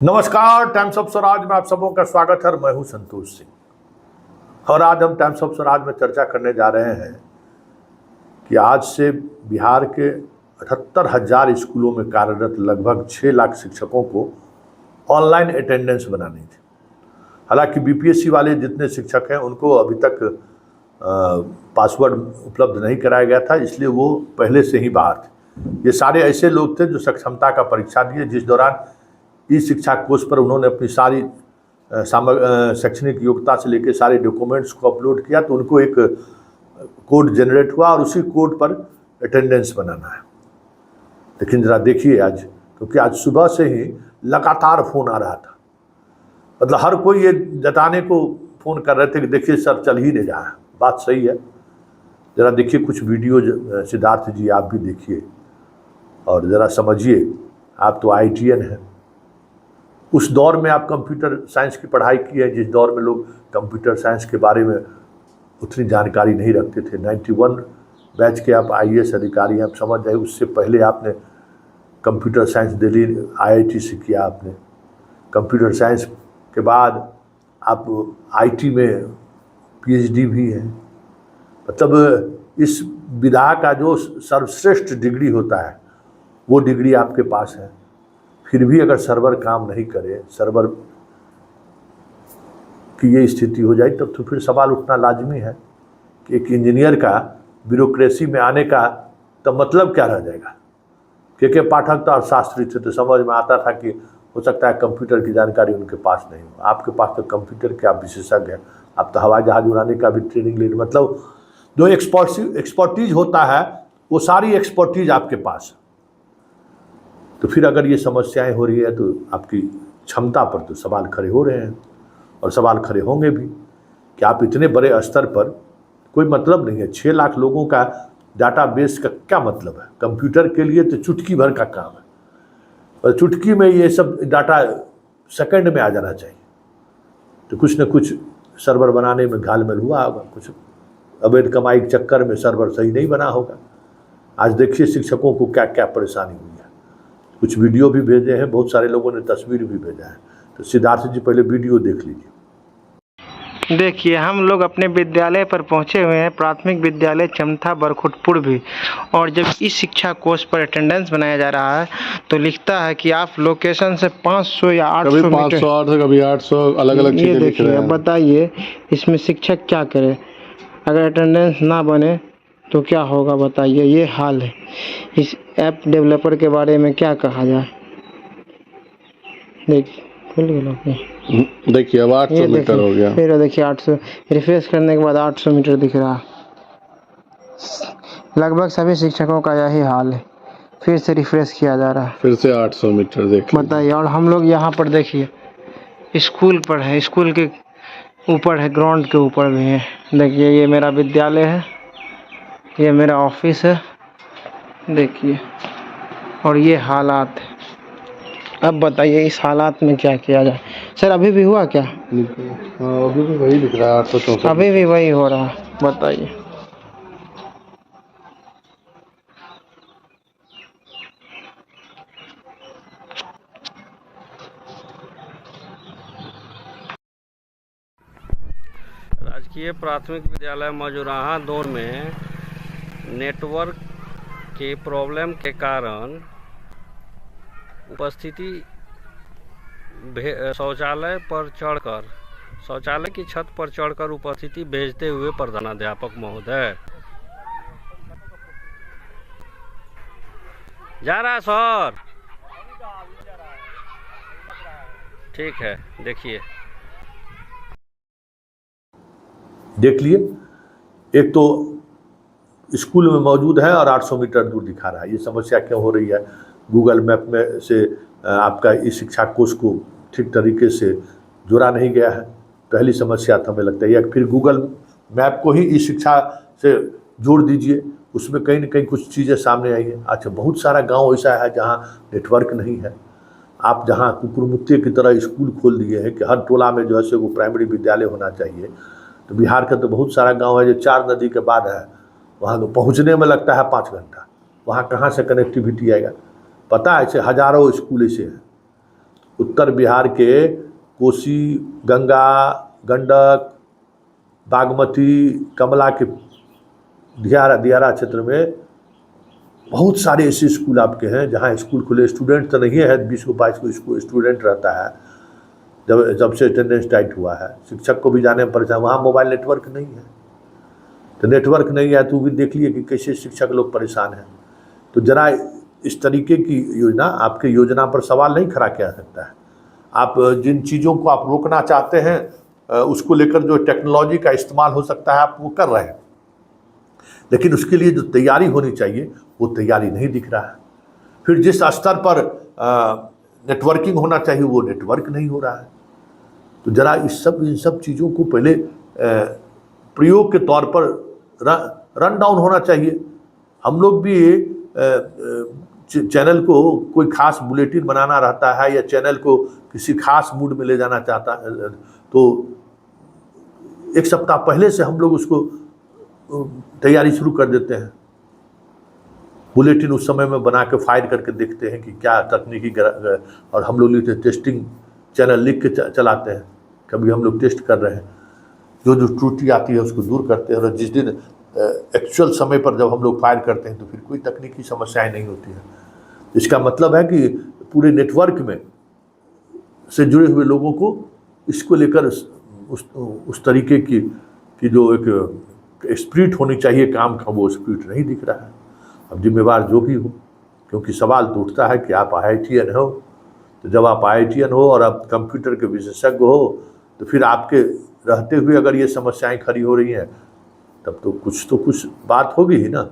नमस्कार, times of Swaraj में आप सबों का स्वागत है। मैं हूं संतोष सिंह और आज हम टाइम्स ऑफ स्वराज में चर्चा करने जा रहे हैं कि आज से बिहार के 78,000 स्कूलों में कार्यरत लगभग 6 लाख शिक्षकों को ऑनलाइन अटेंडेंस बनानी थी। हालांकि बीपीएससी वाले जितने शिक्षक हैं उनको अभी तक पासवर्ड उपलब्ध नहीं कराया गया था, इसलिए वो पहले से ही बाहर थे। ये सारे ऐसे लोग थे जो सक्षमता का परीक्षा दिए, जिस दौरान ई शिक्षा कोष पर उन्होंने अपनी सारी शैक्षणिक योग्यता से लेकर सारे डॉक्यूमेंट्स को अपलोड किया, तो उनको एक कोड जनरेट हुआ और उसी कोड पर अटेंडेंस बनाना है। लेकिन ज़रा देखिए आज, क्योंकि आज सुबह से ही लगातार फ़ोन आ रहा था, मतलब हर कोई ये जताने को फ़ोन कर रहे थे कि देखिए सर चल ही नहीं रहा है। बात सही है, ज़रा देखिए कुछ वीडियो सिद्धार्थ जी आप भी देखिए और ज़रा समझिए। आप तो IITian हैं, उस दौर में आप कंप्यूटर साइंस की पढ़ाई की है जिस दौर में लोग कंप्यूटर साइंस के बारे में उतनी जानकारी नहीं रखते थे। 91 बैच के आप IAS अधिकारी हैं, आप समझ जाए। उससे पहले आपने कंप्यूटर साइंस दिल्ली IIT से किया, आपने कंप्यूटर साइंस के बाद आप IT में PhD भी है। मतलब इस विधा का जो सर्वश्रेष्ठ डिग्री होता है वो डिग्री आपके पास है। फिर भी अगर सर्वर काम नहीं करे, सर्वर की ये स्थिति हो जाए, तब तो फिर सवाल उठना लाजमी है कि एक इंजीनियर का ब्यूरोक्रेसी में आने का तब मतलब क्या रह जाएगा। के पाठक तो अर्थशास्त्री थे, तो समझ में आता था कि हो सकता है कंप्यूटर की जानकारी उनके पास नहीं हो। आपके पास तो कंप्यूटर के आप विशेषज्ञ हैं, आप तो हवाई जहाज उड़ाने का भी ट्रेनिंग ले, मतलब जो एक्सपर्टीज होता है वो सारी एक्सपर्टीज आपके पास है। तो फिर अगर ये समस्याएं हो रही है तो आपकी क्षमता पर तो सवाल खड़े हो रहे हैं और सवाल खड़े होंगे भी कि आप इतने बड़े स्तर पर, कोई मतलब नहीं है। 6 लाख लोगों का डाटाबेस का क्या मतलब है? कंप्यूटर के लिए तो चुटकी भर का काम है और चुटकी में ये सब डाटा सेकंड में आ जाना चाहिए। तो कुछ न कुछ सर्वर बनाने में घालमेल हुआ होगा, कुछ अवैध कमाई के चक्कर में सर्वर सही नहीं बना होगा। आज देखिए शिक्षकों को क्या क्या परेशानी हुई है। कुछ वीडियो भी भेजे हैं, बहुत सारे लोगों ने तस्वीर भी भेजा है। तो सिद्धार्थ जी पहले वीडियो देख लीजिए। देखिए, हम लोग अपने विद्यालय पर पहुंचे हुए हैं, प्राथमिक विद्यालय चमथा बरखुटपुर भी। और जब इस शिक्षा कोर्स पर अटेंडेंस बनाया जा रहा है तो लिखता है कि आप लोकेशन से 500 या 800 कभी 508 कभी 800 अलग-अलग चीजें लिख रहे देखिए, हैं। बताइए इसमें शिक्षक क्या करे? अगर अटेंडेंस ना बने तो क्या होगा बताइए? ये हाल है। इस ऐप डेवलपर के बारे में क्या कहा जाए? देखिए देखिए अब 800 मीटर हो गया। फिर देखिए 800 रिफ्रेश करने के बाद 800 मीटर दिख रहा है। लगभग सभी शिक्षकों का यही हाल है। फिर से रिफ्रेश किया जा रहा है, फिर से 800 मीटर देखिए, बताइए। और हम लोग यहाँ पर देखिए स्कूल पर है, स्कूल के ऊपर है, ग्राउंड के ऊपर भी है। देखिए ये मेरा विद्यालय है, ये मेरा ऑफिस है, देखिए। और ये हालात है। अब बताइए इस हालात में क्या किया जाए? सर अभी भी हुआ क्या? अभी भी वही दिख रहा है 864। अभी भी वही हो रहा है, बताइए। राजकीय प्राथमिक विद्यालय मजुराहा 2 में नेटवर्क के प्रॉब्लम के कारण उपस्थिति शौचालय की छत पर चढ़कर उपस्थिति भेजते हुए प्रधानाध्यापक महोदय। जा रहा सर, ठीक है, देखिए देख लिए। एक तो स्कूल में मौजूद है और 800 मीटर दूर दिखा रहा है। ये समस्या क्यों हो रही है? गूगल मैप में से आपका इस शिक्षा कोष को ठीक तरीके से जोड़ा नहीं गया है, पहली समस्या तो हमें लगता है। या फिर गूगल मैप को ही इस शिक्षा से जोड़ दीजिए, उसमें कहीं ना कहीं कुछ चीज़ें सामने आई है। अच्छा, बहुत सारा गांव ऐसा है जहां नेटवर्क नहीं है। आप जहां कुकुरमुत्ते की तरह स्कूल खोल दिए हैं कि हर टोला में जो है वो प्राइमरी विद्यालय होना चाहिए। तो बिहार का तो बहुत सारा गांव है जो 4 नदी के बाद है, वहाँ तो पहुँचने में लगता है 5 घंटा। वहाँ कहाँ से कनेक्टिविटी आएगा? पता है, ऐसे हज़ारों स्कूल ऐसे हैं। उत्तर बिहार के कोसी, गंगा, गंडक, बागमती, कमला के दियारा क्षेत्र में बहुत सारे ऐसे स्कूल आपके हैं जहाँ स्कूल खुले। स्टूडेंट तो नहीं है, 20 को 22 को स्टूडेंट रहता है जब से अटेंडेंस टाइट हुआ है। शिक्षक को भी जाने में परेशान, वहाँ मोबाइल नेटवर्क नहीं है, तो नेटवर्क नहीं है तो भी देख लिए कि कैसे शिक्षक लोग परेशान हैं। तो जरा इस तरीके की योजना, आपके योजना पर सवाल नहीं खड़ा किया सकता है। आप जिन चीज़ों को आप रोकना चाहते हैं उसको लेकर जो टेक्नोलॉजी का इस्तेमाल हो सकता है आप वो कर रहे हैं, लेकिन उसके लिए जो तैयारी होनी चाहिए वो तैयारी नहीं दिख रहा है। फिर जिस स्तर पर नेटवर्किंग होना चाहिए वो नेटवर्क नहीं हो रहा है। तो जरा इन सब चीज़ों को पहले प्रयोग के तौर पर रन डाउन होना चाहिए। हम लोग भी चैनल को कोई खास बुलेटिन बनाना रहता है या चैनल को किसी खास मूड में ले जाना चाहता है तो एक सप्ताह पहले से हम लोग उसको तैयारी शुरू कर देते हैं। बुलेटिन उस समय में बना के फाइल करके देखते हैं कि क्या तकनीकी और हम लोग लिखते टेस्टिंग चैनल लिख के चलाते हैं। कभी हम लोग टेस्ट कर रहे हैं, जो त्रुटि आती है उसको दूर करते हैं, और जिस दिन एक्चुअल समय पर जब हम लोग फायर करते हैं तो फिर कोई तकनीकी समस्याएं नहीं होती है। इसका मतलब है कि पूरे नेटवर्क में से जुड़े हुए लोगों को इसको लेकर उस तरीके की जो एक स्पिरिट होनी चाहिए काम का, वो स्पिरिट नहीं दिख रहा है। अब जिम्मेवार जो भी हो, क्योंकि सवाल तो उठता है कि आप IITian हो, तो जब आप IITian हो और आप कंप्यूटर के विशेषज्ञ हो तो फिर आपके रहते हुए अगर ये समस्याएं खड़ी हो रही हैं तब तो कुछ बात होगी ही ना।